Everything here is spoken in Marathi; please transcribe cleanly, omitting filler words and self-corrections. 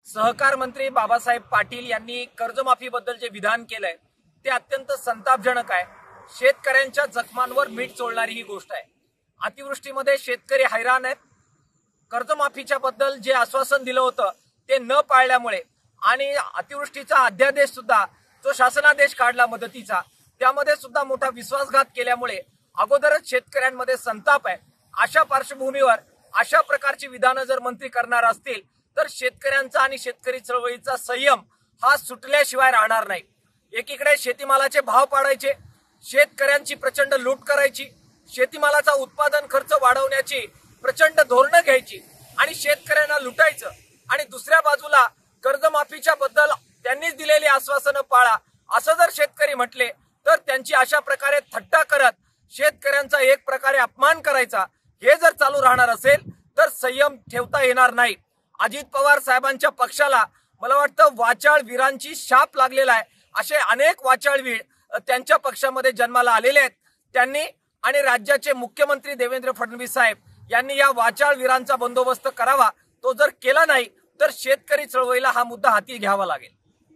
सहकार मंत्री बाबासाहेब पाटील यांनी कर्जमाफीबद्दल जे विधान केलंय ते अत्यंत संतापजनक आहे। शेतकऱ्यांच्या जखमांवर मीठ चोळणारी ही गोष्ट आहे। अतिवृष्टीमध्ये शेतकरी हैराण आहेत। कर्जमाफीच्या बद्दल जे आश्वासन दिलं होतं ते न पाळल्यामुळे आणि अतिवृष्टीचा अध्यादेश सुद्धा जो शासनादेश काढला मदतीचा त्यामध्ये सुद्धा मोठा विश्वासघात केल्यामुळे अगोदरच शेतकऱ्यांमध्ये संताप आहे। अशा पार्श्वभूमीवर अशा प्रकारची विधानं जर मंत्री करणार असतील तर शेतकऱ्यांचा आणि शेतकरी चळवळीचा संयम हा सुटल्याशिवाय राहणार नाही। एकीकडे शेतीमालाचे भाव पाडायचे, शेतकऱ्यांची प्रचंड लूट करायची, शेतीमालाचा उत्पादन खर्च वाढवण्याची प्रचंड धोरणं घ्यायची आणि शेतकऱ्यांना लुटायचं, आणि दुसऱ्या बाजूला कर्जमाफीच्या बद्दल त्यांनीच दिलेली आश्वासनं पाळा असं जर शेतकरी म्हटले तर त्यांची अशा प्रकारे थट्टा करत शेतकऱ्यांचा एक प्रकारे अपमान करायचा हे जर चालू राहणार असेल तर संयम ठेवता येणार नाही। अजित पवार साहेबांच्या पक्षाला मला वाटतं वाचाळ वीरांची शाप लागलेला आहे। असे अनेक वाचाळवीर त्यांच्या पक्षामध्ये जन्माला आलेले आहेत। त्यांनी आणि राज्याचे मुख्यमंत्री देवेंद्र फडणवीस साहेब यांनी या वाचाळ वीरांचा बंदोबस्त करावा। तो जर केला नाही तर शेतकरी चळवळीला हा मुद्दा हाती घ्यावा लागेल।